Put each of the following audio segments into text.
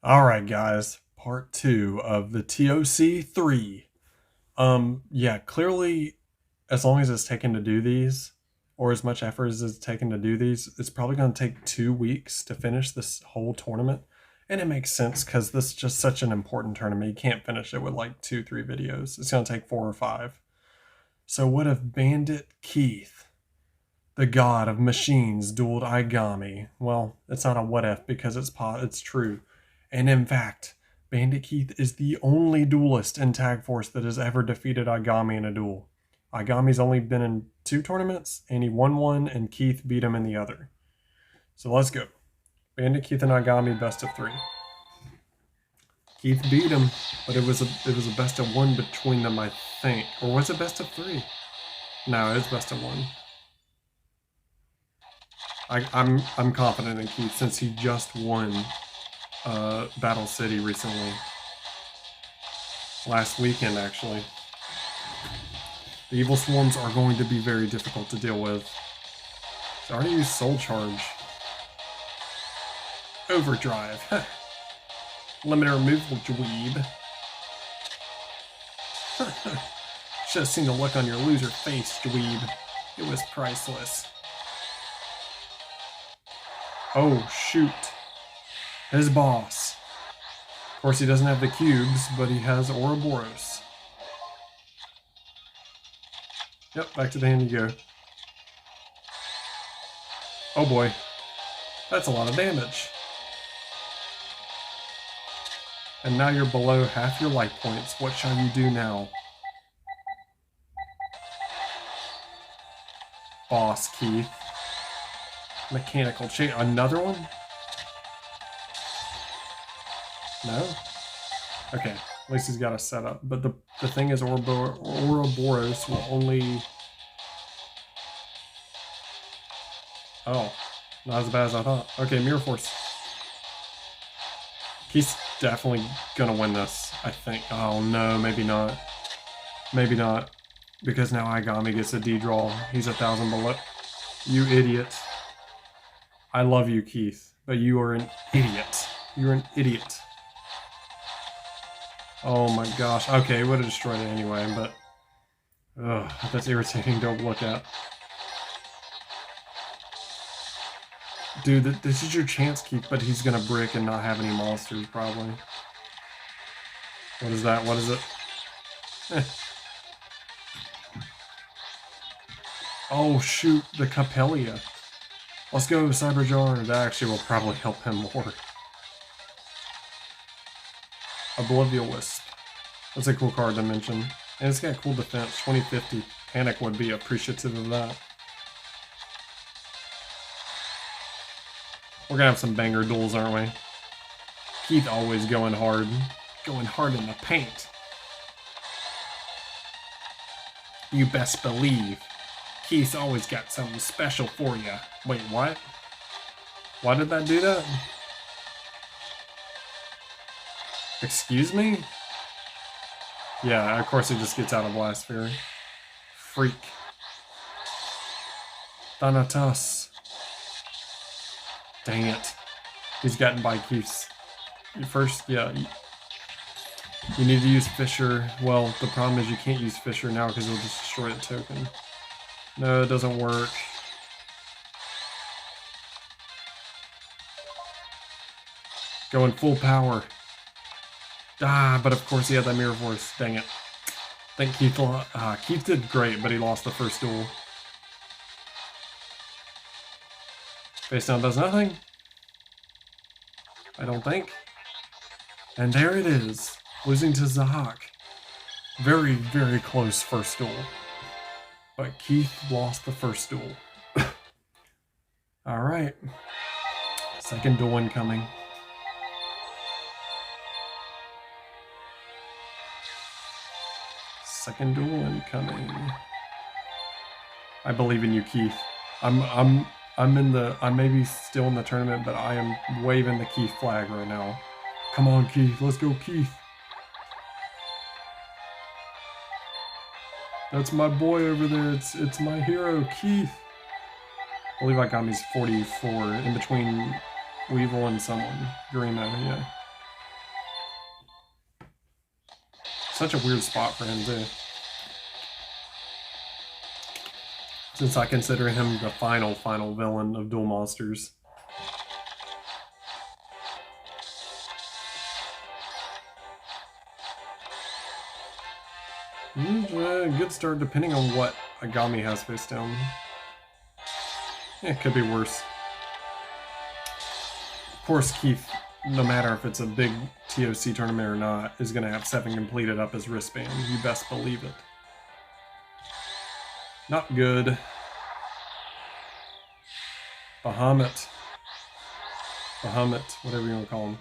Alright guys, part 2 of the TOC 3. Yeah, clearly as long as it's taken to do these, or as much effort as it's taken to do these, it's probably going to take 2 weeks to finish this whole tournament. And it makes sense because this is just such an important tournament. You can't finish it with like 2-3 videos. It's going to take 4 or 5. So what if Bandit Keith, the god of machines, dueled Igami? Well, it's not a what if because it's true. And in fact, Bandit Keith is the only duelist in Tag Force that has ever defeated Igami in a duel. Igami's only been in 2 tournaments, and he won one, and Keith beat him in the other. So let's go. Bandit Keith and Igami best of 3. Keith beat him, but it was a best of 1 between them, I think. Or was it best of 3? No, it was best of 1. I'm confident in Keith since he just won Battle City recently. Last weekend, actually. The Evil Swarms are going to be very difficult to deal with. So I already used Soul Charge. Overdrive. Limited removal, dweeb. Should have seen the look on your loser face, dweeb. It was priceless. Oh, shoot. His boss. Of course, he doesn't have the cubes, but he has Ouroboros. Yep, back to the hand you go. Oh boy. That's a lot of damage. And now you're below half your life points. What shall you do now? Boss Keith. Mechanical chain. Another one? No? Okay, at least he's got a setup. But the thing is, Ouroboros will only... Oh, not as bad as I thought. Okay, Mirror Force. He's definitely gonna win this, I think. Oh no, maybe not. Maybe not. Because now Igami gets a D-draw. He's 1,000 below. You idiot. I love you, Keith, but you are an idiot. You're an idiot. Oh my gosh. Okay, it would have destroyed it anyway, but... Ugh, that's irritating to look at. Dude, this is your chance, Keith, but he's gonna brick and not have any monsters, probably. What is that? What is it? Oh, shoot, the Capelia. Let's go, Cyberjar. That actually will probably help him more. Obliviouswisp. That's a cool card to mention. And it's got cool defense, 2050. Panic would be appreciative of that. We're gonna have some banger duels, aren't we? Keith always going hard. Going hard in the paint. You best believe. Keith's always got something special for you. Wait, what? Why did that do that? Excuse me? Yeah, of course he just gets out of Blast Fury. Freak. Thanatos. Dang it. He's gotten by Keith's. First, yeah. You need to use Fissure. Well, the problem is you can't use Fissure now because it'll just destroy the token. No, it doesn't work. Going full power. Ah, but of course he had that Mirror Force. Dang it. I think Keith did great, but he lost the first duel. Face down does nothing. I don't think. And there it is. Losing to Zahak. Very, very close first duel. But Keith lost the first duel. Alright. Second duel incoming. Second duel incoming. I believe in you, Keith. I may be still in the tournament, but I am waving the Keith flag right now. Come on, Keith. Let's go, Keith. That's my boy over there. It's my hero, Keith. I believe Igami's 44, in between Weevil and someone. Grima, yeah. such a weird spot for him too. Since I consider him the final villain of Duel Monsters. Good start depending on what Agami has face down. It could be worse. Of course, Keith, no matter if it's a big TOC tournament or not, is going to have 7 completed up his wristband. You best believe it. Not good. Bahamut, whatever you want to call him.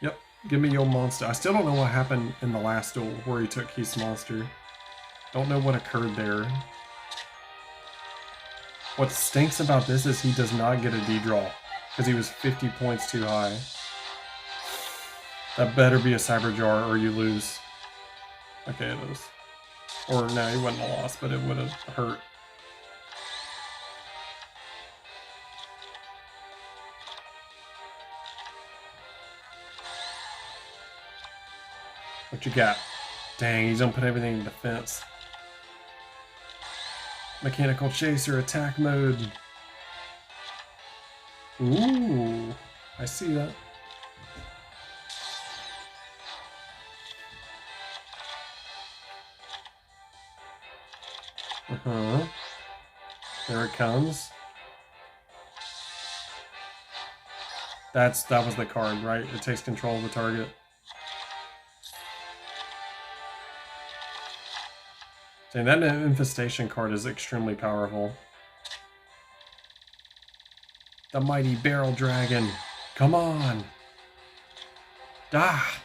Yep, give me your monster. I still don't know what happened in the last duel where he took Keith's monster. Don't know what occurred there. What stinks about this is he does not get a D-draw because he was 50 points too high. That better be a Cyber Jar or you lose. Okay, it is. Or no, he wouldn't have lost, but it would have hurt. What you got? Dang, he's gonna put everything in defense. Mechanical Chaser, attack mode. Ooh, I see that. There it comes. That was the card, right? It takes control of the target. Dang, that infestation card is extremely powerful. The mighty Barrel Dragon. Come on. Ah.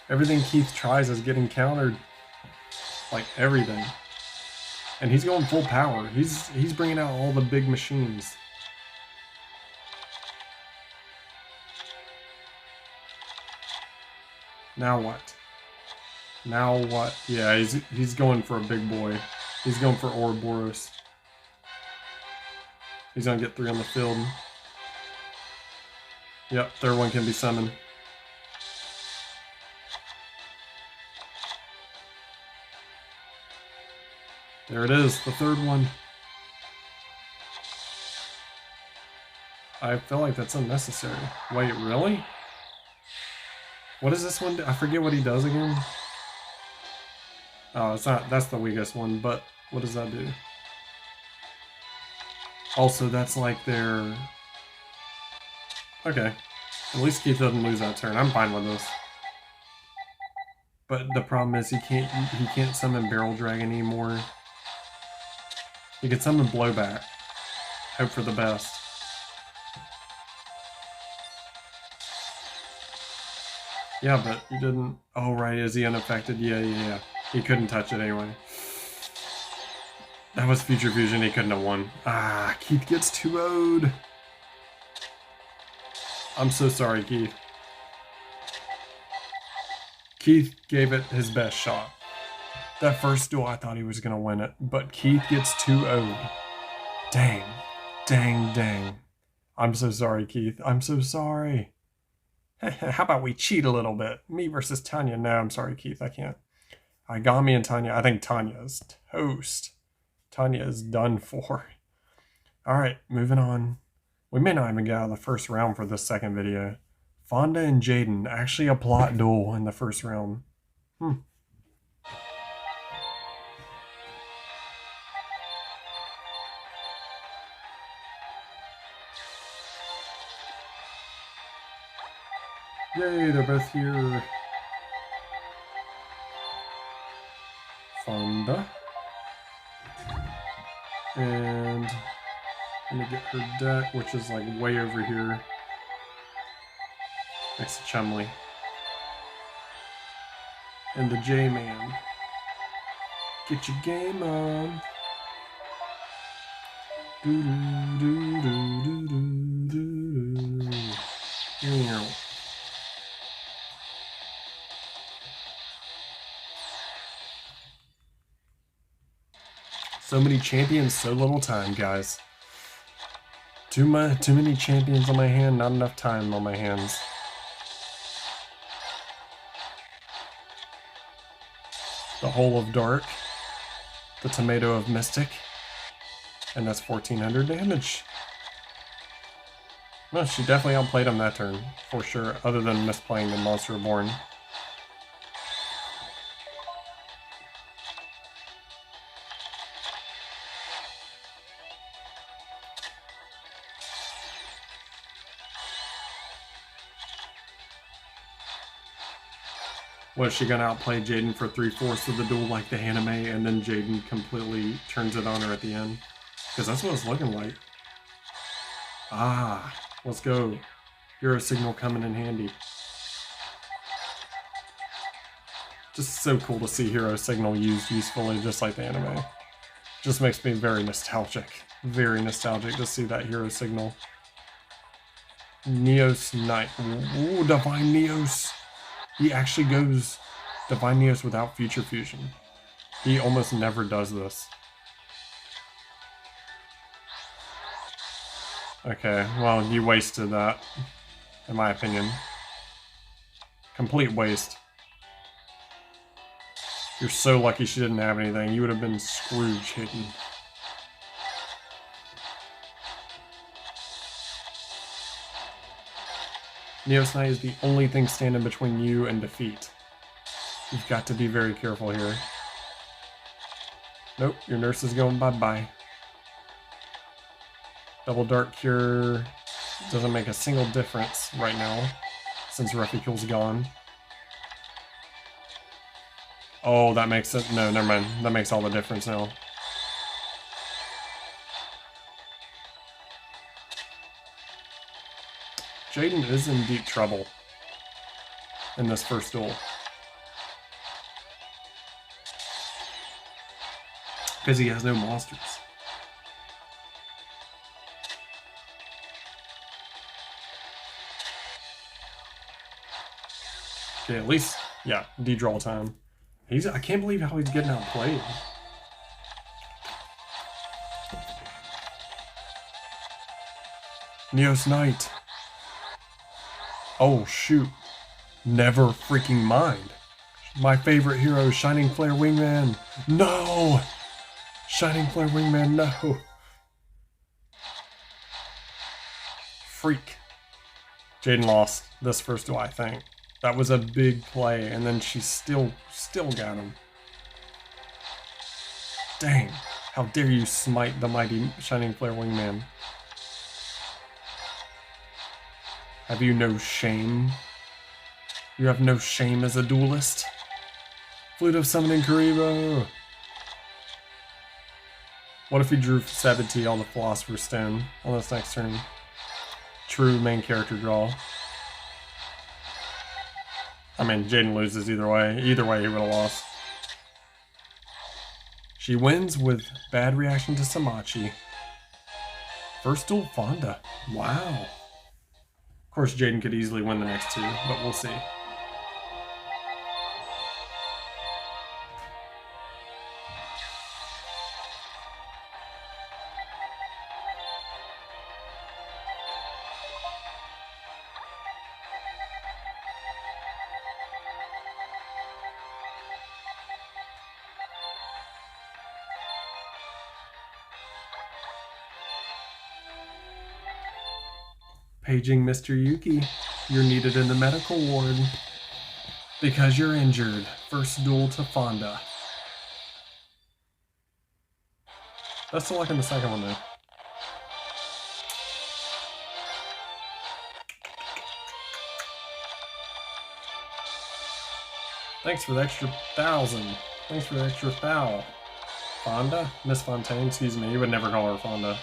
Everything Keith tries is getting countered. Like everything. And he's going full power. He's bringing out all the big machines. Now what? Now what? Yeah, he's going for a big boy. He's going for Ouroboros. He's gonna get 3 on the field. Yep, third one can be summoned. There it is, the third one. I feel like that's unnecessary. Wait, really? What does this one do? I forget what he does again. Oh, it's not. That's the weakest one, but what does that do? Also, that's like their... Okay. At least Keith doesn't lose that turn. I'm fine with this. But the problem is he can't summon Barrel Dragon anymore. He can summon Blowback. Hope for the best. Yeah, but he didn't... Oh, right, is he unaffected? Yeah. He couldn't touch it anyway. That was Future Fusion, he couldn't have won. Ah, Keith gets 2-0'd. I'm so sorry, Keith. Keith gave it his best shot. That first duel, I thought he was going to win it, but Keith gets 2-0'd. Dang. I'm so sorry, Keith. I'm so sorry. How about we cheat a little bit? Me versus Tanya. No, I'm sorry, Keith. I can't. Agami and Tanya. I think Tanya's toast. Tanya is done for. Alright, moving on. We may not even get out of the first round for this second video. Fonda and Jaden. Actually a plot duel in the first round. Yay, they're both here. Fonda. And let me get her deck, which is like way over here. Next to Chumley. And the J-Man. Get your game on. So many champions, so little time, guys. Too many champions on my hand, not enough time on my hands. The Hole of Dark. The Tomato of Mystic. And that's 1400 damage. No, she definitely outplayed him that turn, for sure, other than misplaying the Monster Reborn. Was she gonna outplay Jaden for 3/4 of the duel like the anime, and then Jaden completely turns it on her at the end? Because that's what it's looking like. Ah, let's go. Hero Signal coming in handy. Just so cool to see Hero Signal used usefully, just like the anime. Just makes me very nostalgic. Very nostalgic to see that Hero Signal. Neos Knight. Ooh, Divine Neos. He actually goes Divine Neos without Future Fusion. He almost never does this. Okay, well, you wasted that, in my opinion. Complete waste. You're so lucky she didn't have anything. You would have been Scrooge hidden. Neos Knight is the only thing standing between you and defeat. You've got to be very careful here. Nope, your nurse is going bye-bye. Double Dark Cure doesn't make a single difference right now, since Refucule's gone. Oh, that makes it... No, never mind. That makes all the difference now. Jaden is in deep trouble in this first duel. Because he has no monsters. Okay, at least, yeah, D-draw time. I can't believe how he's getting outplayed. Neos Knight. Oh, shoot. Never freaking mind. My favorite hero, Shining Flare Wingman. No! Shining Flare Wingman, no. Freak. Jaden lost this first duel, I think. That was a big play, and then she still got him. Dang. How dare you smite the mighty Shining Flare Wingman. Have you no shame? You have no shame as a duelist? Flute of Summoning Kuriboh! What if he drew Sabati on the Philosopher's Stone on this next turn? True main character draw. I mean, Jaden loses either way. Either way, he would have lost. She wins with bad reaction to Samachi. First duel, Fonda. Wow. Of course, Jaden could easily win the next two, but we'll see. Paging Mr. Yuki. You're needed in the medical ward. Because you're injured. First duel to Fonda. Best of luck in the second one, though. Thanks for the extra 1,000. Thanks for the extra 1,000. Fonda? Miss Fontaine, excuse me. You would never call her Fonda.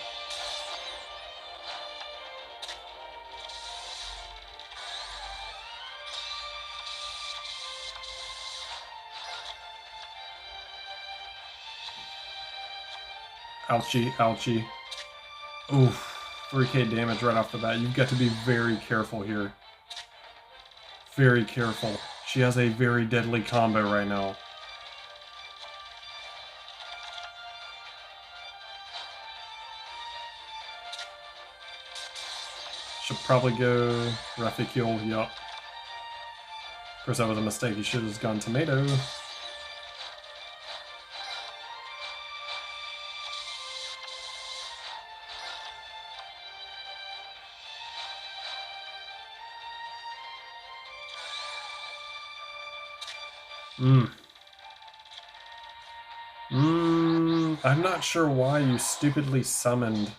Ouchie, ouchie. Oof. 3k damage right off the bat. You've got to be very careful here. Very careful. She has a very deadly combo right now. Should probably go Rafikul, yup. Of course, that was a mistake. He should have gone Tomato. I'm not sure why you stupidly summoned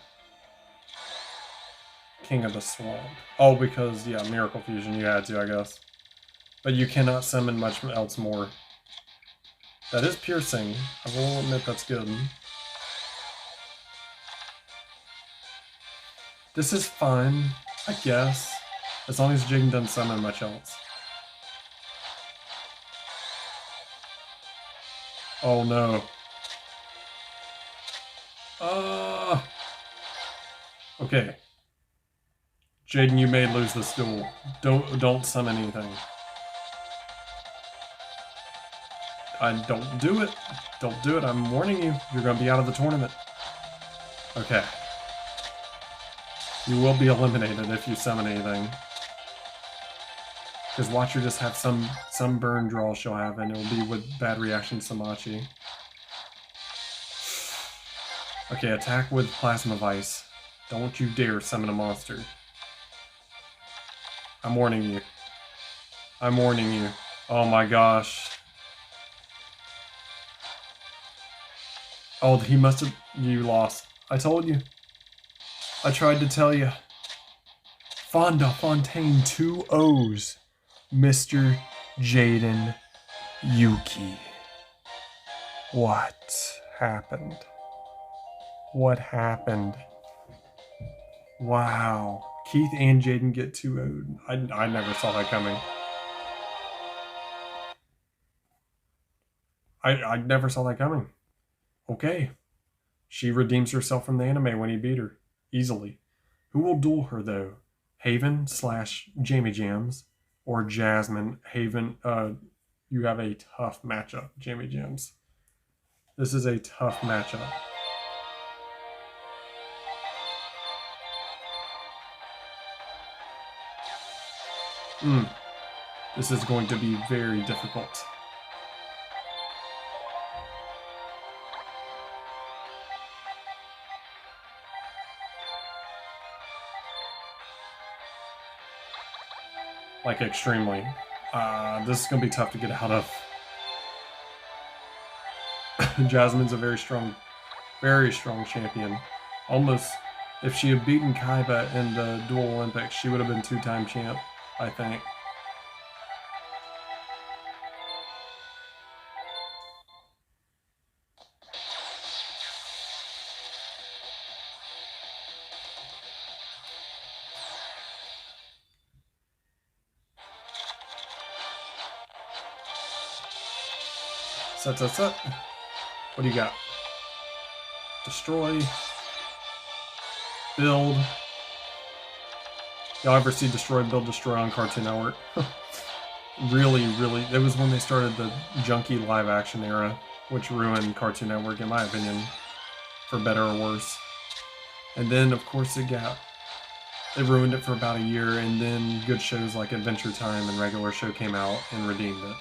King of the Swamp. Oh, because, yeah, Miracle Fusion, you had to, I guess. But you cannot summon much else more. That is piercing. I will admit that's good. This is fine, I guess. As long as Jaden doesn't summon much else. Oh no. Okay. Jaden, you may lose this duel. Don't summon anything. Don't do it. Don't do it. I'm warning you. You're gonna be out of the tournament. Okay. You will be eliminated if you summon anything. Because watch her just have some burn draw she'll have, and it'll be with bad reaction Samachi. Okay, attack with Plasma Vice. Don't you dare summon a monster. I'm warning you. I'm warning you. Oh my gosh. Oh, he must have... You lost. I told you. I tried to tell you. Fonda Fontaine, 2 O's. Mr. Jaden Yuki. What happened? What happened? Wow. Keith and Jaden get 2 O'd. I never saw that coming. I never saw that coming. Okay. She redeems herself from the anime when he beat her. Easily. Who will duel her, though? Haven / Jamie Jams or Jasmine? Haven, you have a tough matchup, Jamie Jams. This is a tough matchup. This is going to be very difficult. Like, extremely. This is going to be tough to get out of. Jasmine's a very strong champion. Almost, if she had beaten Kaiba in the Dual Olympics, she would have been 2-time champ, I think. Set. What do you got? Destroy. Build. Y'all ever see Destroy, Build, Destroy on Cartoon Network? Really, it was when they started the junky live action era, which ruined Cartoon Network, in my opinion, for better or worse. And then, of course, it ruined it for about a year, and then good shows like Adventure Time and Regular Show came out and redeemed it.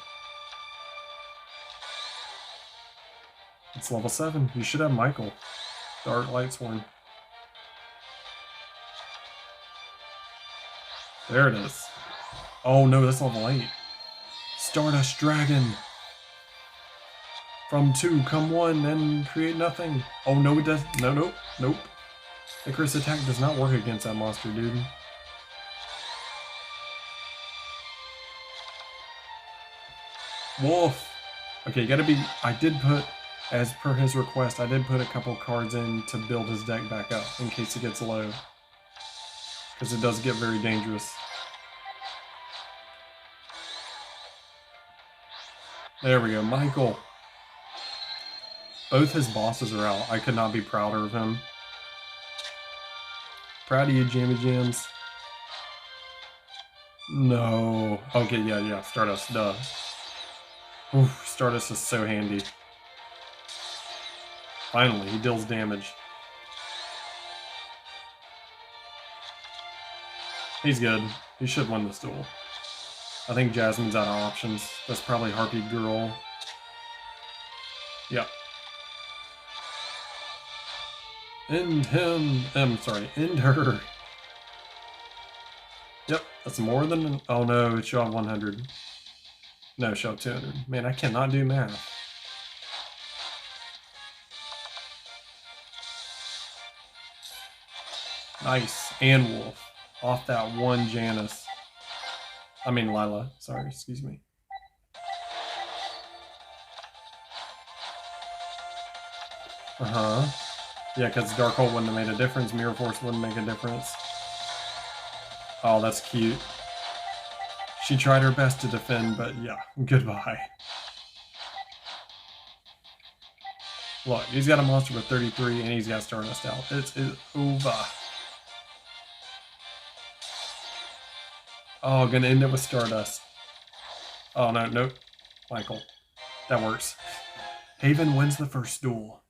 It's level 7. You should have Michael, the Art Lightsworn. There it is. Oh no, that's level 8. Stardust Dragon. From 2, come 1, and create nothing. Oh no, it does. Nope. Icarus attack does not work against that monster, dude. Wolf. Okay, you gotta be... I did put... As per his request, I did put a couple cards in to build his deck back up in case it gets low. Because it does get very dangerous. There we go, Michael. Both his bosses are out. I could not be prouder of him. Proud of you, Jammy Jams. No. Okay, yeah, Stardust, duh. Oof, Stardust is so handy. Finally, he deals damage. He's good. He should win this duel. I think Jasmine's out of options. That's probably Harpy Girl. Yep. End him. Sorry, end her. Yep, that's more than... Oh no, it showed 100. No, it showed 200. Man, I cannot do math. Nice. And Wolf. Off that one Janice. I mean Lila. Sorry, excuse me. Uh-huh. Yeah, because Darkhold wouldn't have made a difference. Mirror Force wouldn't make a difference. Oh, that's cute. She tried her best to defend, but yeah, goodbye. Look, he's got a monster with 33, and he's got Stardust out. It's over. Oh, gonna end it with Stardust. Oh, no, nope. Michael. That works. Haven wins the first duel.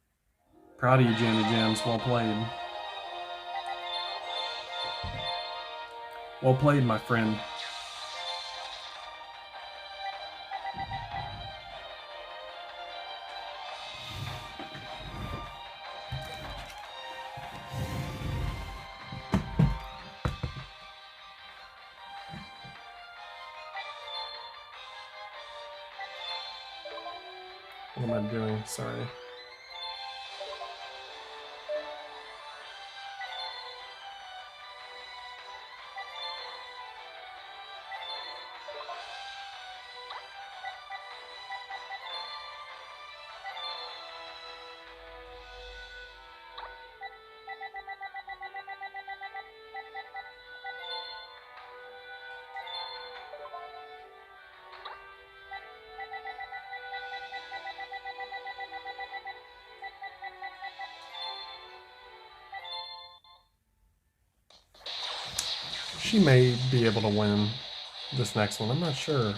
Proud of you, Jammy Jams. Well played. Well played, my friend. What am I doing? Sorry. She may be able to win this next one. I'm not sure.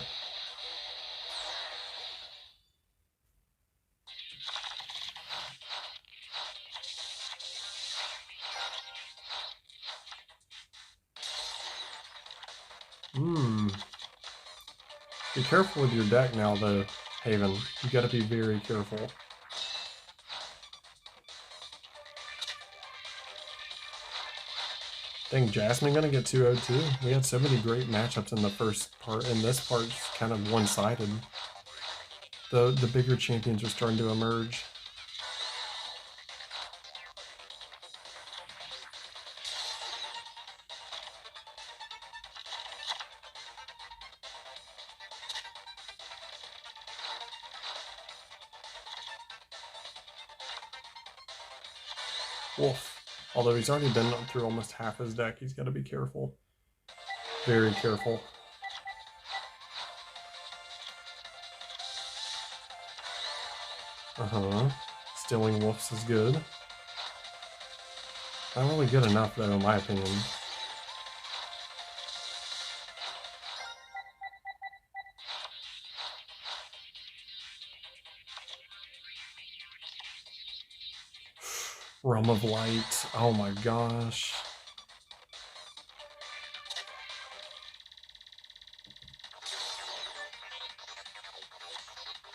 Be careful with your deck now, though, Haven. You gotta be very careful. Dang, Jasmine gonna get 202. We had so many great matchups in the first part, and this part's kind of one-sided. The bigger champions are starting to emerge. Wolf. Although he's already been through almost half his deck, he's got to be careful. Very careful. Stealing Wolves is good. Not really good enough, though, in my opinion. Realm of Light. Oh my gosh.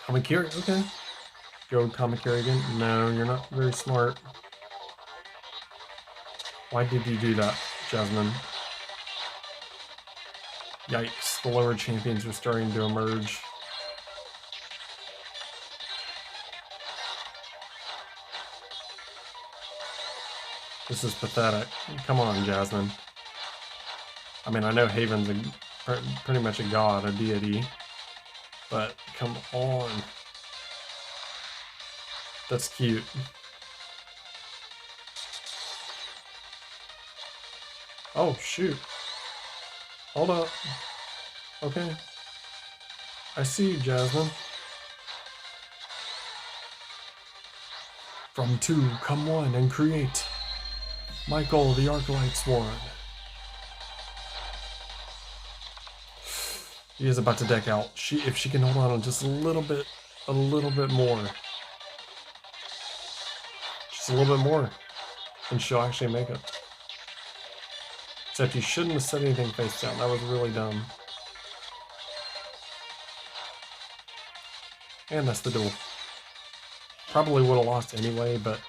Kamakiri, okay. Go Kamakiri again. No, you're not very smart. Why did you do that, Jasmine? Yikes, the lower champions are starting to emerge. This is pathetic. Come on, Jasmine. I mean, I know Haven's pretty much a god, a deity, but come on. That's cute. Oh, shoot. Hold up. Okay. I see you, Jasmine. From 2, come 1 and create. Michael, the Arclight Sworn. He is about to deck out. If she can hold on just a little bit more. Just a little bit more. And she'll actually make it. Except you shouldn't have said anything face down. That was really dumb. And that's the duel. Probably would have lost anyway, but...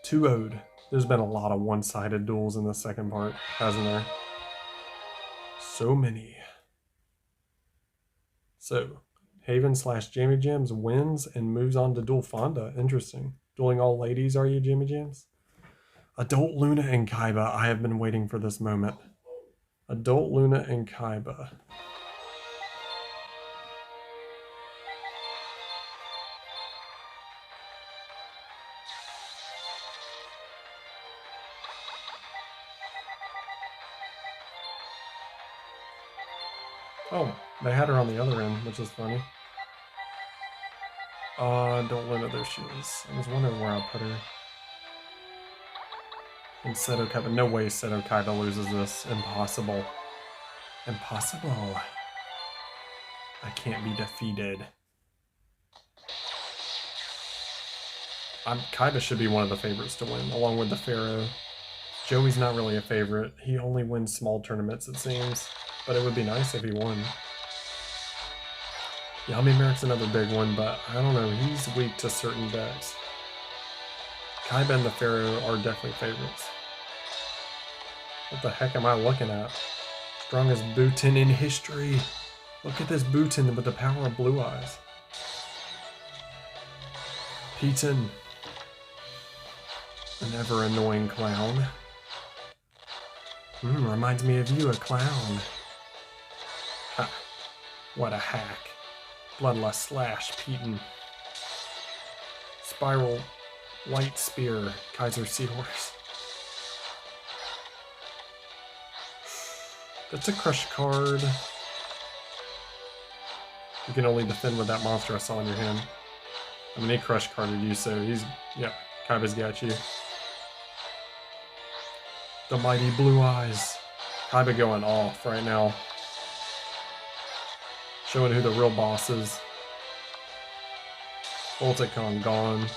2-0'd. There's been a lot of one-sided duels in the second part, hasn't there? So many. So, Haven/Jamie Jams wins and moves on to duel Fonda. Interesting. Dueling all ladies, are you, Jamie Jams? Adult Luna and Kaiba. I have been waiting for this moment. Adult Luna and Kaiba. Oh, they had her on the other end, which is funny. Don't Luna, there she is. I was wondering where I put her. And Seto Kaiba. No way Seto Kaiba loses this. Impossible. Impossible. I can't be defeated. Kaiba should be one of the favorites to win, along with the Pharaoh. Joey's not really a favorite. He only wins small tournaments, it seems. But it would be nice if he won. Yami Merrick's another big one, but I don't know. He's weak to certain decks. Kaiba and the Pharaoh are definitely favorites. What the heck am I looking at? Strongest Buten in history. Look at this Buten with the power of blue eyes. Peten. An ever annoying clown. Reminds me of you, a clown. Ha. What a hack. Bloodlust Slash, Peten. Spiral Light Spear, Kaiser Seahorse. That's a crush card. You can only defend with that monster I saw in your hand. I mean, he crush carded you, so he's... Yeah, Kaiba's got you. The mighty blue eyes. Kaiba going off right now. Showing who the real boss is. Ulticon gone.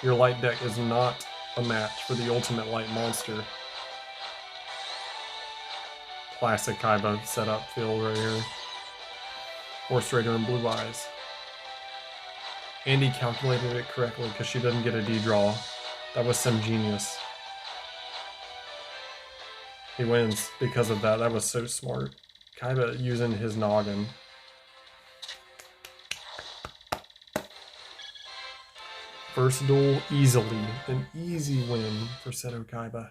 Your light deck is not a match for the ultimate light monster. Classic Kaiba setup field right here. Horse Raider and Blue Eyes. Andy calculated it correctly because she doesn't get a D-draw. That was some genius. He wins because of that. That was so smart. Kaiba using his noggin. First duel easily. An easy win for Seto Kaiba.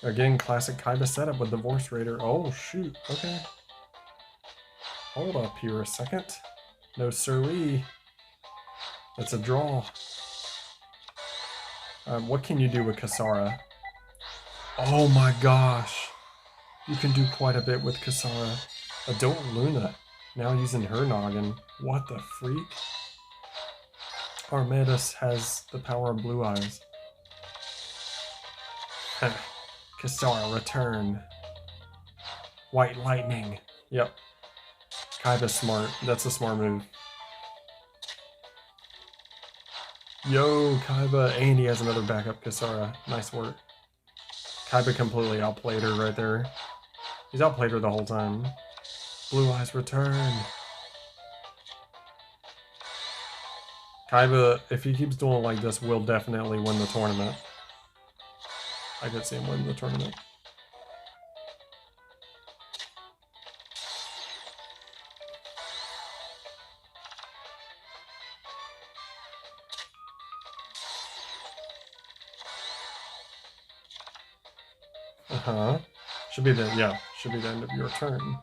Again, classic Kaiba setup with the Horse Raider. Oh, shoot. Okay. Hold up here a second. No siree. That's a draw. What can you do with Kasara? Oh my gosh. You can do quite a bit with Kasara. Adult Luna. Now using her noggin. What the freak? Armatus has the power of blue eyes. Kasara, return. White lightning. Yep. Kaiba's smart. That's a smart move. Yo, Kaiba. And he has another backup Kasara. Nice work. Kaiba completely outplayed her right there. He's outplayed her the whole time. Blue eyes return. Kaiba, if he keeps doing like this, will definitely win the tournament. I could see him win the tournament. Uh-huh. Should be the end of your turn.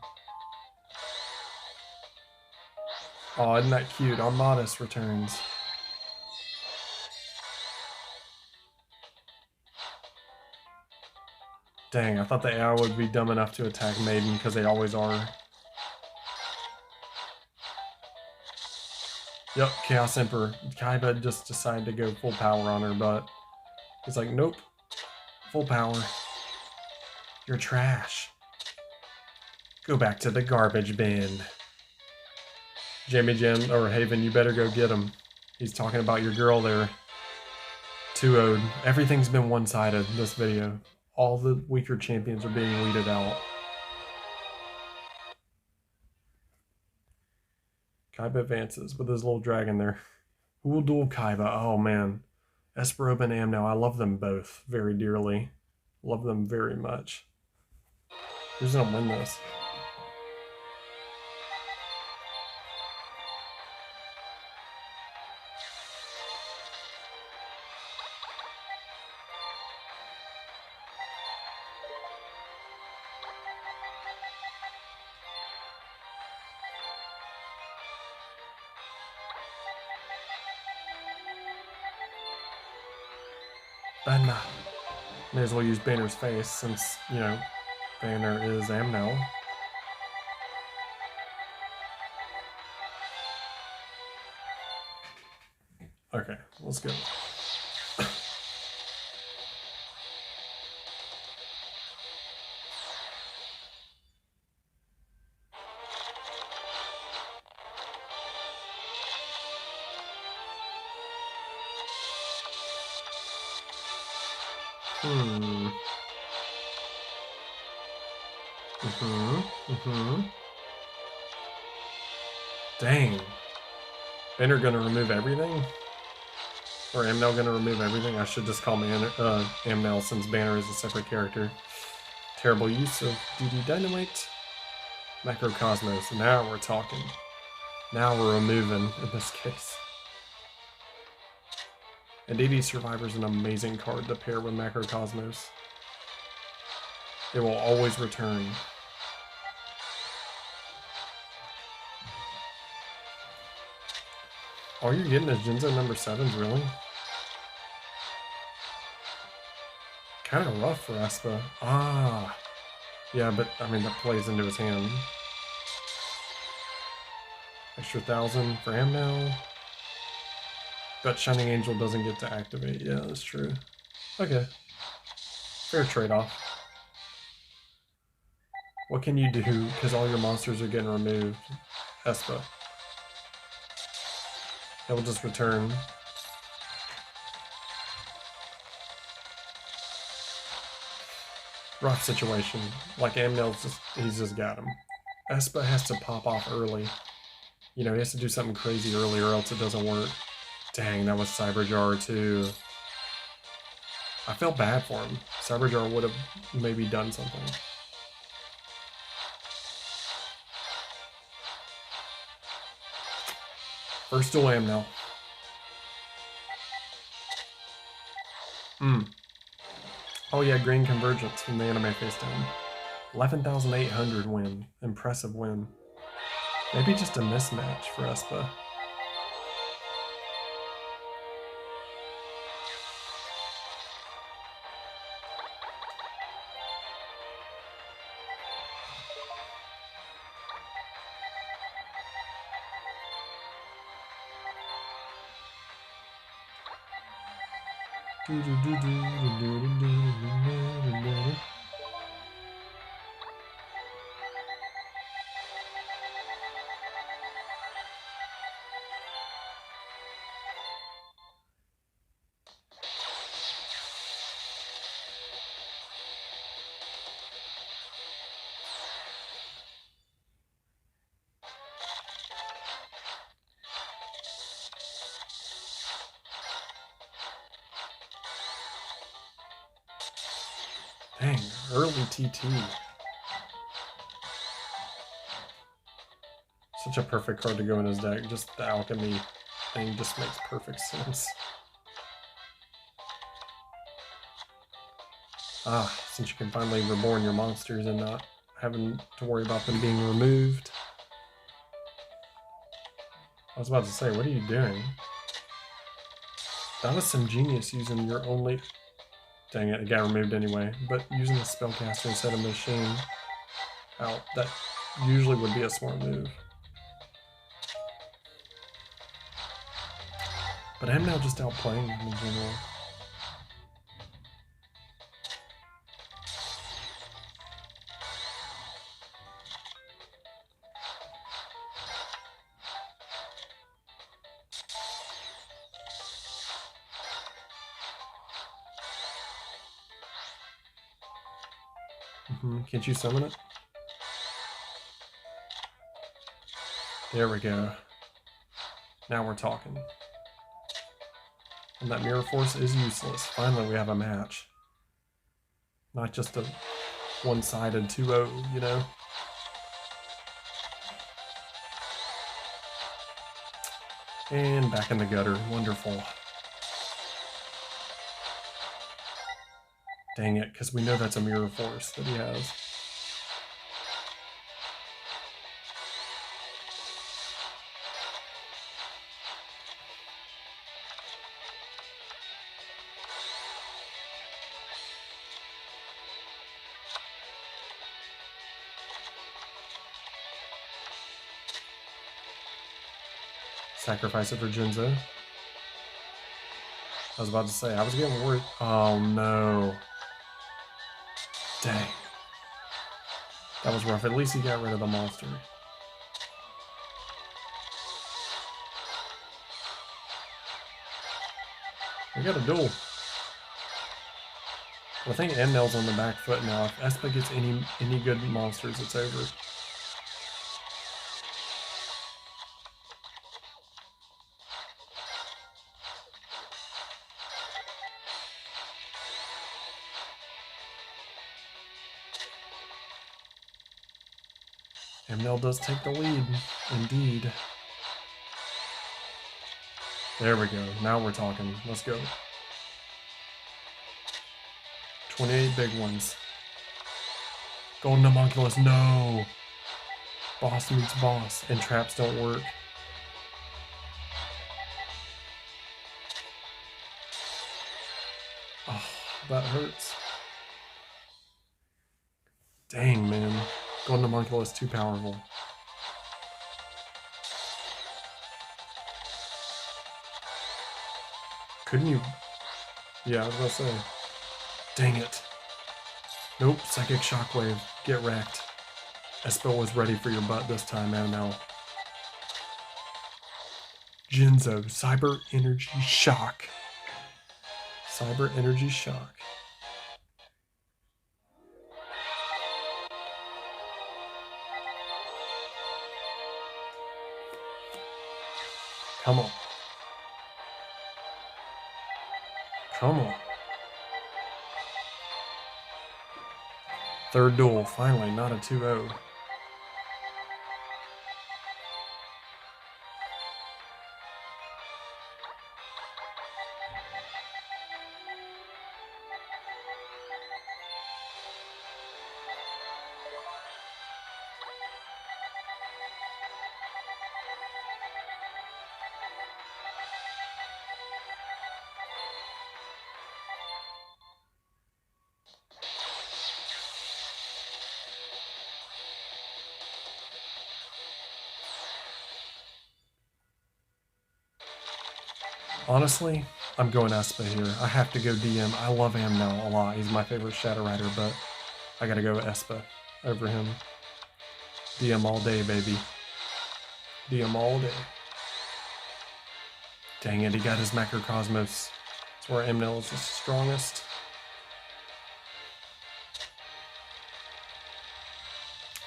Oh, isn't that cute? Armadas returns. Dang, I thought the AI would be dumb enough to attack Maiden, because they always are. Yep, Chaos Emperor. Kaiba just decided to go full power on her, but he's like, nope. Full power. You're trash. Go back to the garbage bin. Jamie Jam, or Haven, you better go get him. He's talking about your girl there. 2-0'd. Everything's been one-sided this video. All the weaker champions are being weeded out. Kaiba advances with his little dragon there. Who will duel Kaiba? Oh man. Esperoba and Amnel, I love them both very dearly. Love them very much. Who's gonna win this? Banner. May as well use Banner's face since, you know, Banner is Amnel. Okay, let's go. Dang. Banner gonna remove everything? Or Amnel gonna remove everything? I should just call Amnel since Banner is a separate character. Terrible use of DD Dynamite. Macrocosmos. Now we're talking. Now we're removing in this case. And DD Survivor is an amazing card to pair with Macrocosmos. It will always return. All you're getting is Jinzo number 7s, really? Kind of rough for Espa. Ah. Yeah, but, I mean, that plays into his hand. Extra 1,000 for Amnel. But Shining Angel doesn't get to activate. Yeah, that's true. Okay. Fair trade-off. What can you do? Because all your monsters are getting removed. Espa. He'll just return. Rough situation. Like Amnel's he's just got him. Espa has to pop off early. You know, he has to do something crazy early or else it doesn't work. Dang, that was Cyberjar too. I felt bad for him. Cyberjar would have maybe done something. First duel Amnel. Oh yeah, Green Convergence from the anime face down. 11,800 win. Impressive win. Maybe just a mismatch for Espa. Dang, early TT. Such a perfect card to go in his deck. Just the alchemy thing just makes perfect sense. Ah, since you can finally reborn your monsters and not having to worry about them being removed. I was about to say, what are you doing? That was some genius using your only... Dang it, it got removed anyway. But using a spellcaster instead of machine out, that usually would be a smart move. But I'm now just outplaying him in general. Can't you summon it? There we go. Now we're talking. And that Mirror Force is useless. Finally, we have a match. Not just a one-sided 2-0, you know? And back in the gutter. Wonderful. Dang it, because we know that's a Mirror Force that he has. Sacrifice it for Jinzo. I was about to say, I was getting worried. Oh no. Dang. That was rough. At least he got rid of the monster. We got a duel. I think Amnel's on the back foot now. If Espa gets any good monsters, it's over. Amnel does take the lead, indeed. There we go. Now we're talking. Let's go. 28 big ones. Golden Homunculus, no! Boss meets boss, and traps don't work. Oh, that hurts. Dang, man. Golden Homunculus too powerful. Couldn't you... Yeah, I was gonna say. Dang it. Nope, Psychic Shockwave. Get wrecked. Espa was ready for your butt this time, Amnel. Jinzo, Cyber Energy Shock. Cyber Energy Shock. Come on. Come on. Third duel, finally, not a 2-0. Honestly, I'm going Espa here. I have to go DM. I love Amnel a lot. He's my favorite Shadow Rider, but I gotta go Espa over him. DM all day, baby. DM all day. Dang it, he got his Macrocosmos. That's where Amnel is the strongest.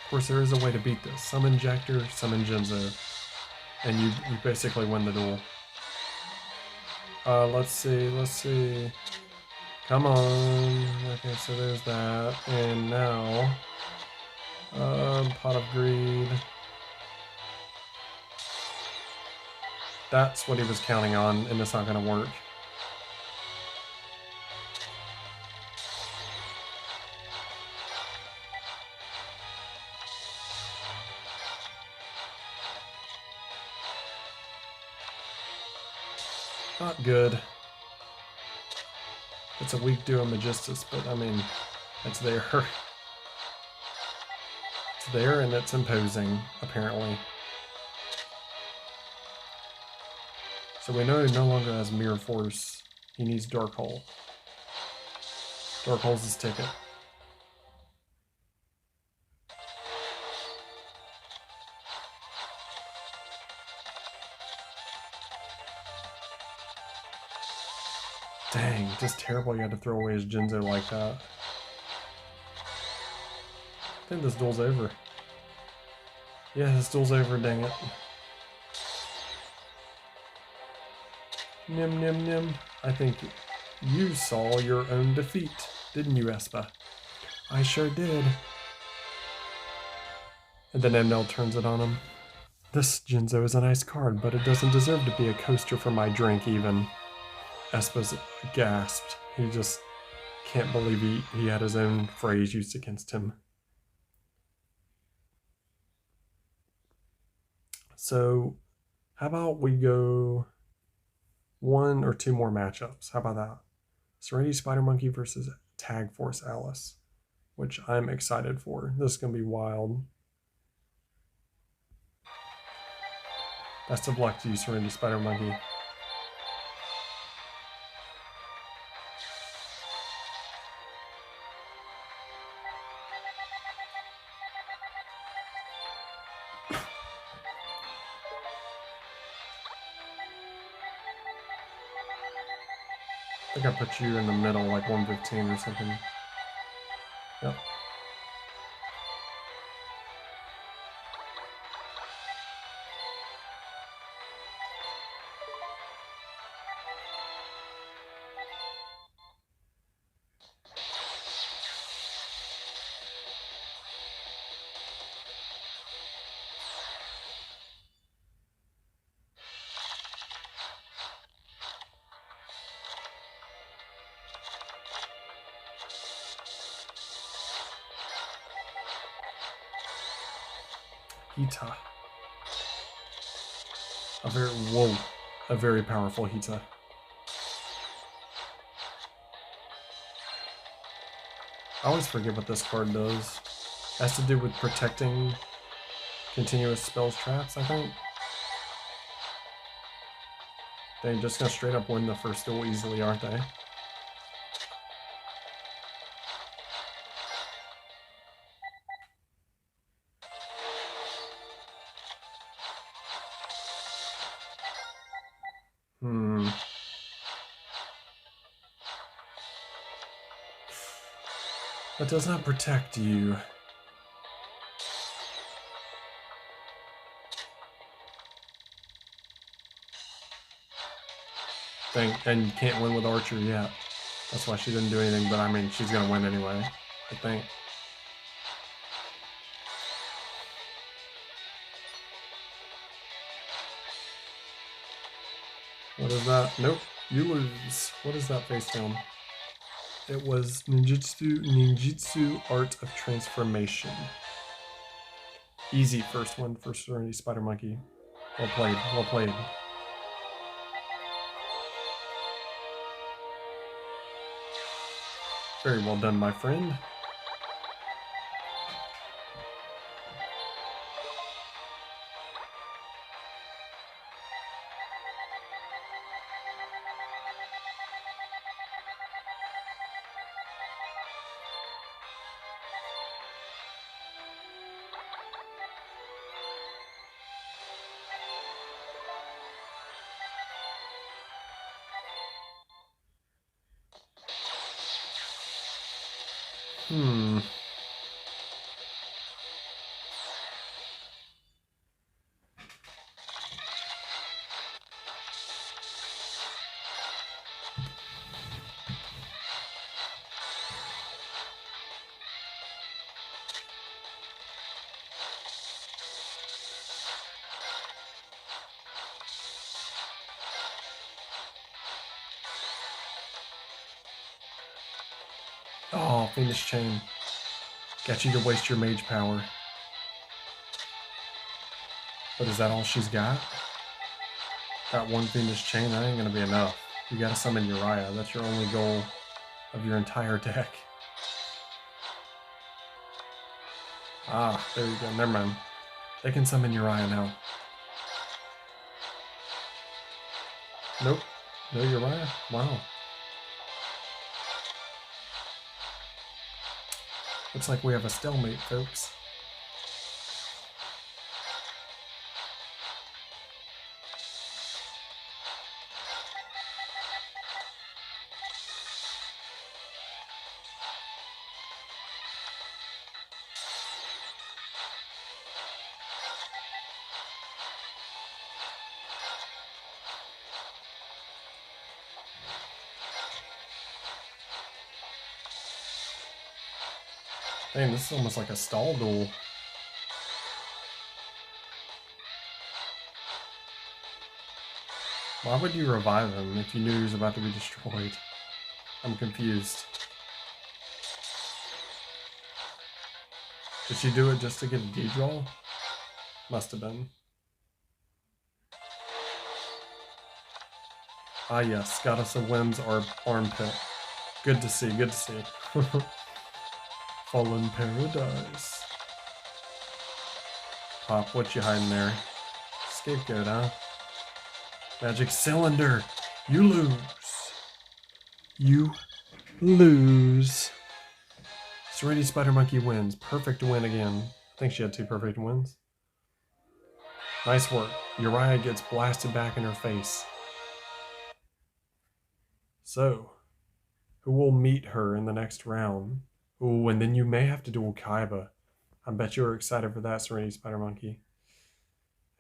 Of course, there is a way to beat this. Summon Injector, summon Jinzo, and you basically win the duel. Let's see. Come on. Okay, so there's that. And now, Pot of Greed. That's what he was counting on, and it's not going to work. Not good. It's a weak Duo Magistus, but I mean, it's there. It's there and it's imposing, apparently. So we know he no longer has Mirror Force. He needs Dark Hole. Dark Hole's his ticket. Dang, just terrible you had to throw away his Jinzo like that. I think this duel's over. Yeah, this duel's over, dang it. Nim nim nim. I think you saw your own defeat, didn't you, Espa? I sure did. And then Enel turns it on him. This Jinzo is a nice card, but it doesn't deserve to be a coaster for my drink even. Espa's gasped. He just can't believe he had his own phrase used against him. So, how about we go 1 or 2 more matchups? How about that? Serenity Spider Monkey versus Tag Force Alice, which I'm excited for. This is going to be wild. Best of luck to you, Serenity Spider Monkey. I think I put you in the middle, like 115 or something. Yep. Hita. A very powerful Hita. I always forget what this card does. It has to do with protecting continuous spells traps, I think. They're just gonna straight up win the first duel easily, aren't they? That does not protect you. And you can't win with Archer yet. That's why she didn't do anything, but I mean, she's gonna win anyway, I think. What is that? Nope, you lose. What is that face down? It was Ninjutsu Art of Transformation. Easy first one for Serenity Spider Monkey. Well played, well played. Very well done, my friend. Oh, Fiendish Chain. Get you to waste your mage power. But is that all she's got? Got one Fiendish Chain? That ain't gonna be enough. You gotta summon Uriah. That's your only goal of your entire deck. Ah, there you go. Never mind. They can summon Uriah now. Nope. No Uriah? Wow. Looks like we have a stalemate, folks. Dang, this is almost like a stall duel. Why would you revive him if you knew he was about to be destroyed? I'm confused. Did she do it just to get a D-draw? Must have been. Ah yes, Goddess of Wind's armpit. Good to see, good to see. Fallen Paradise. Pop, what you hiding there? Scapegoat, huh? Magic Cylinder! You lose! You lose. Serenity Spider Monkey wins. Perfect win again. I think she had 2 perfect wins. Nice work. Uriah gets blasted back in her face. So, who will meet her in the next round? Ooh, and then you may have to duel Kaiba. I bet you're excited for that, Serenity Spider Monkey.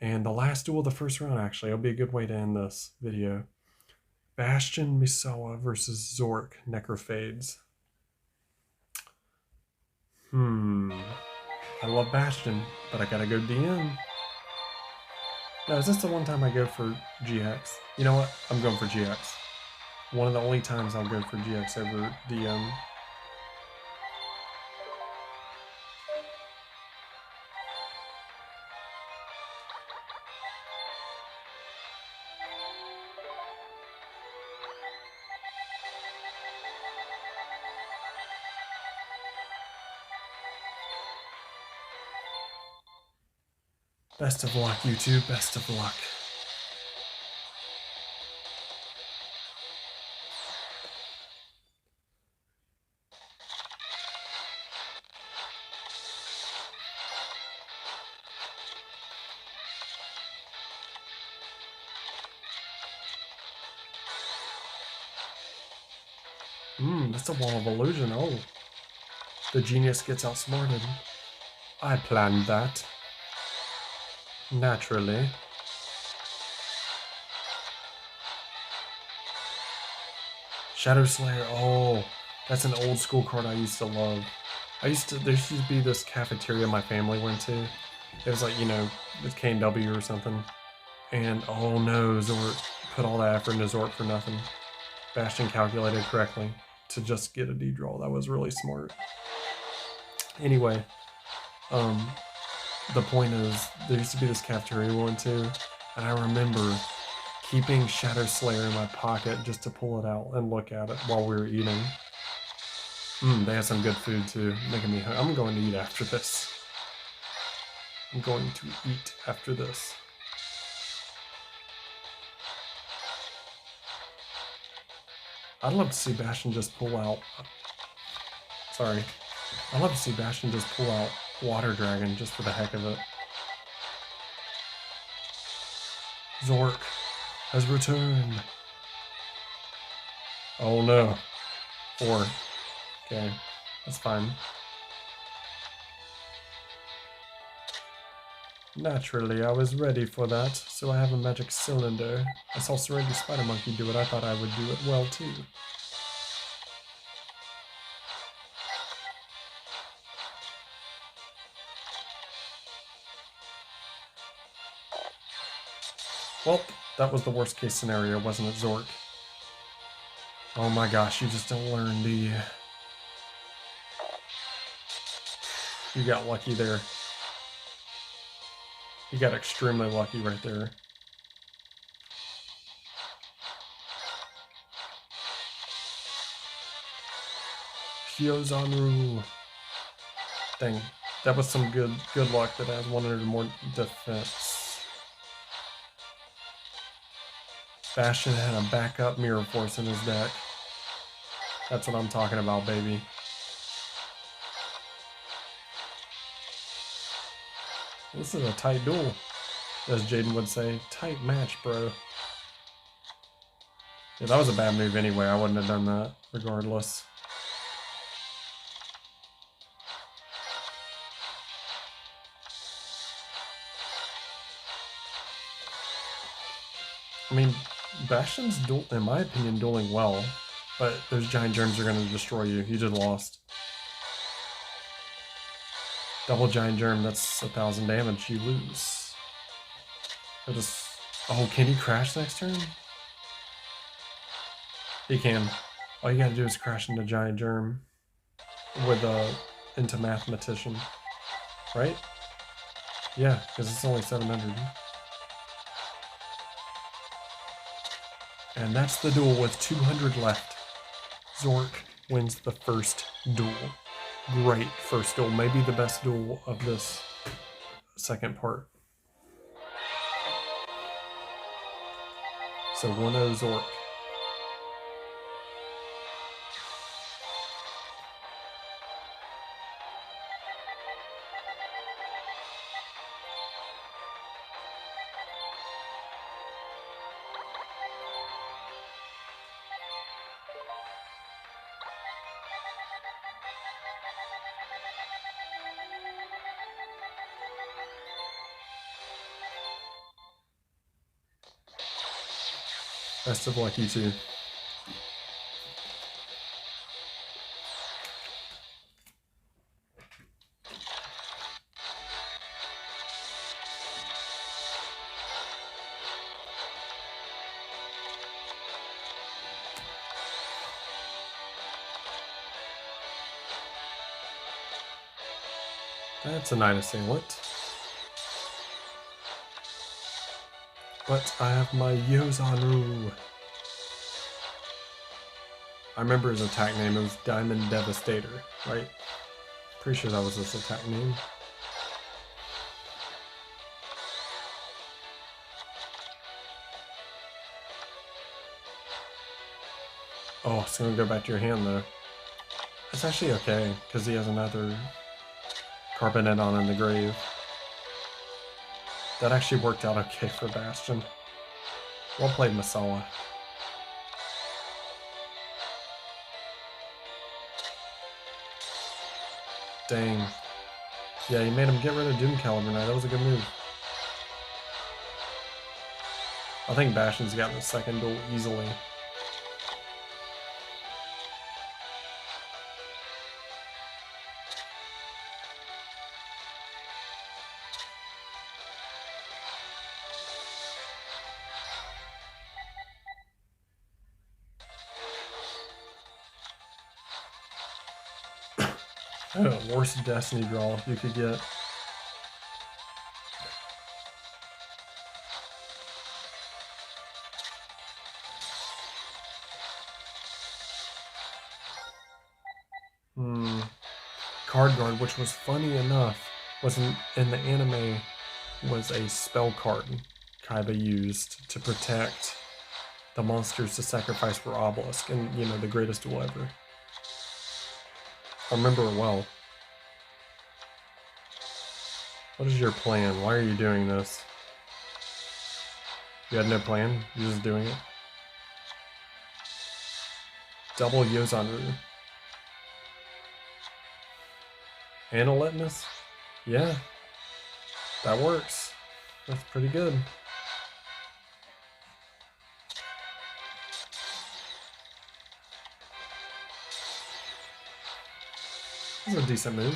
And the last duel of the first round, actually. It'll be a good way to end this video. Bastion Misawa versus Zork Necrophades. I love Bastion, but I gotta go DM. Now, is this the one time I go for GX? You know what? I'm going for GX. One of the only times I'll go for GX over DM. Best of luck, YouTube. Best of luck. That's a Wall of Illusion. Oh. The genius gets outsmarted. I planned that. Naturally. Shadow Slayer. Oh, that's an old school card I used to love. There used to be this cafeteria my family went to. It was like, you know, with K&W or something. And oh no, Zort put all that effort into Zort for nothing. Bastion calculated correctly to just get a D-draw. That was really smart. Anyway, the point is, there used to be this cafeteria we went to, and I remember keeping Shadow Slayer in my pocket just to pull it out and look at it while we were eating. They had some good food too, making me hungry. I'm going to eat after this. I'm going to eat after this. I'd love to see Bastion just pull out... Sorry. I'd love to see Bastion just pull out Water Dragon just for the heck of it. Zork has returned. Oh no. 4. Okay, that's fine. Naturally, I was ready for that, so I have a magic cylinder. I saw Serenity Spider Monkey do it, I thought I would do it well too. Well, that was the worst case scenario, wasn't it, Zork? Oh my gosh, you just don't learn, do you? You got lucky there. You got extremely lucky right there. Hyozanru. Dang, that was some good luck that has 100 more defense. Bastion had a backup Mirror Force in his deck. That's what I'm talking about, baby. This is a tight duel, as Jaden would say. Tight match, bro. Yeah, that was a bad move anyway. I wouldn't have done that regardless. I mean, Bastion's, in my opinion, dueling well, but those giant germs are going to destroy you. You just lost. Double giant germ, that's 1,000 damage. You lose. Oh, can he crash next turn? He can. All you gotta do is crash into giant germ with into mathematician, right? Yeah, because it's only 700. And that's the duel with 200 left. Zork wins the first duel. Great first duel. Maybe the best duel of this second part. So 1-0 Zork. Best of luck, you two. That's a Night Assailant. But I have my Hyozanru. I remember his attack name. It was Diamond Devastator, right? Pretty sure that was his attack name. Oh, it's gonna go back to your hand though. It's actually okay, because he has another Carboneton in the grave. That actually worked out okay for Bastion. Well played, Masala. Dang. Yeah, you made him get rid of Doom Caliber Knight. That was a good move. I think Bastion's gotten the second duel easily. Worst Destiny draw you could get. Card Guard, which was funny enough, was in the anime, was a spell card Kaiba used to protect the monsters to sacrifice for Obelisk, and you know, the greatest duel ever. I remember it well. What is your plan? Why are you doing this? You had no plan? You're just doing it? Double Hyozanru. And a Litmus? Yeah. That works. That's pretty good. This is a decent move.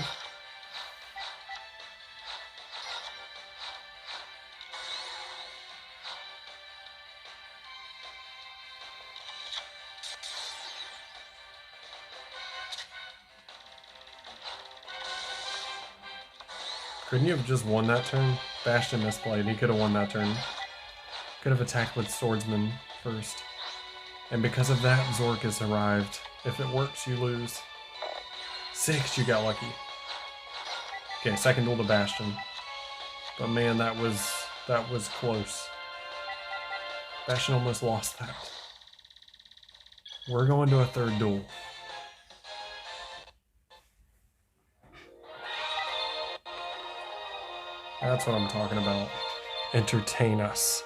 Couldn't you have just won that turn? Bastion misplayed. He could have won that turn. Could have attacked with Swordsman first. And because of that, Zork has arrived. If it works, you lose. 6, you got lucky. Okay, second duel to Bastion. But man, that was close. Bastion almost lost that. We're going to a third duel. That's what I'm talking about. Entertain us.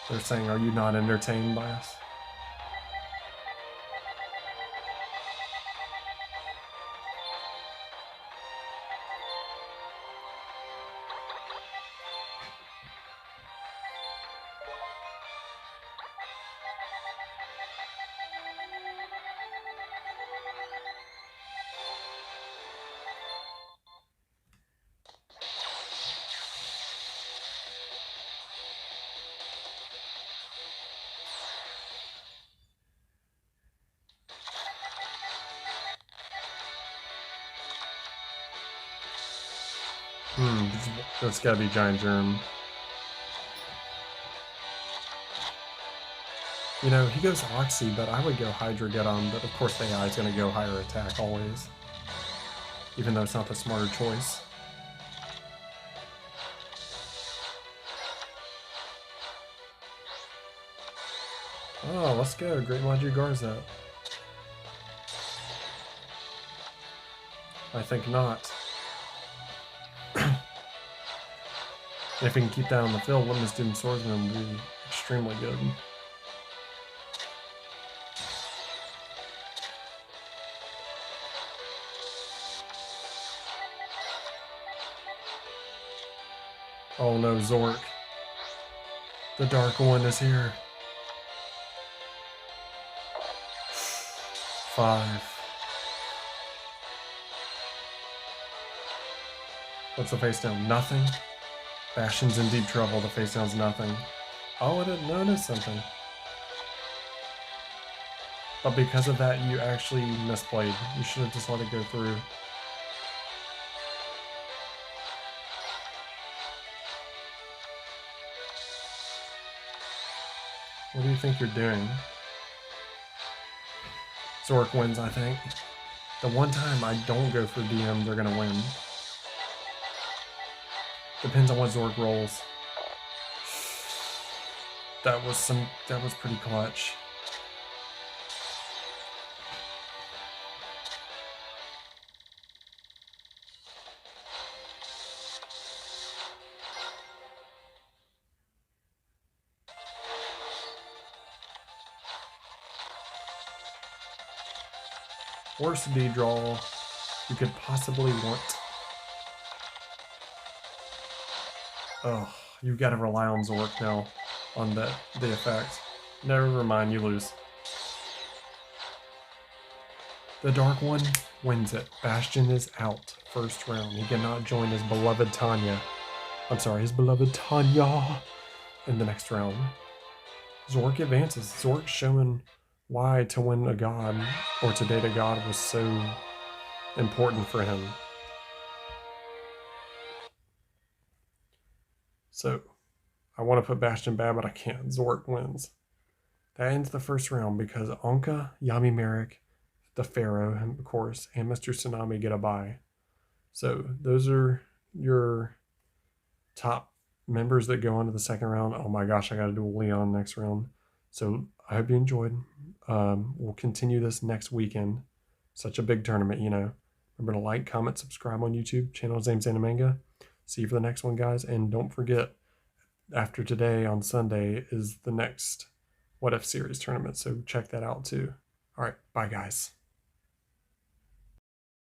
They're saying, are you not entertained by us? That's gotta be Giant Germ. You know, he goes Oxy, but I would go Hydra Geddon, but of course the AI is gonna go higher attack always. Even though it's not the smarter choice. Oh, let's go. Great Maju Garza. I think not. If we can keep that on the field, Limitless Doom Swordsman will be extremely good. Oh no, Zork. The Dark One is here. 5. What's the face down? Nothing? Bastion's in deep trouble. The face down's nothing. Oh, I didn't notice something. But because of that, you actually misplayed. You should have just let it go through. What do you think you're doing? Zork wins, I think. The one time I don't go for DM, they're gonna win. Depends on what Zork rolls. That was pretty clutch. Worst D-draw you could possibly want. Oh, you've got to rely on Zork now on the effect. Never mind, you lose. The Dark One wins it. Bastion is out first round. He cannot join his beloved Tanya. I'm sorry, his beloved Tanya in the next round. Zork advances. Zork showing why to win a god or to date a god was so important for him. So, I want to put Bastion bad, but I can't. Zork wins. That ends the first round because Anka, Yami Merrick, the Pharaoh, and of course, and Mr. Tsunami get a bye. So, those are your top members that go on to the second round. Oh my gosh, I got to do a Leon next round. So, I hope you enjoyed. We'll continue this next weekend. Such a big tournament, you know. Remember to like, comment, subscribe on YouTube. Channel Zames Animanga. See you for the next one, guys. And don't forget, after today on Sunday is the next What If Series tournament. So check that out too. All right. Bye, guys.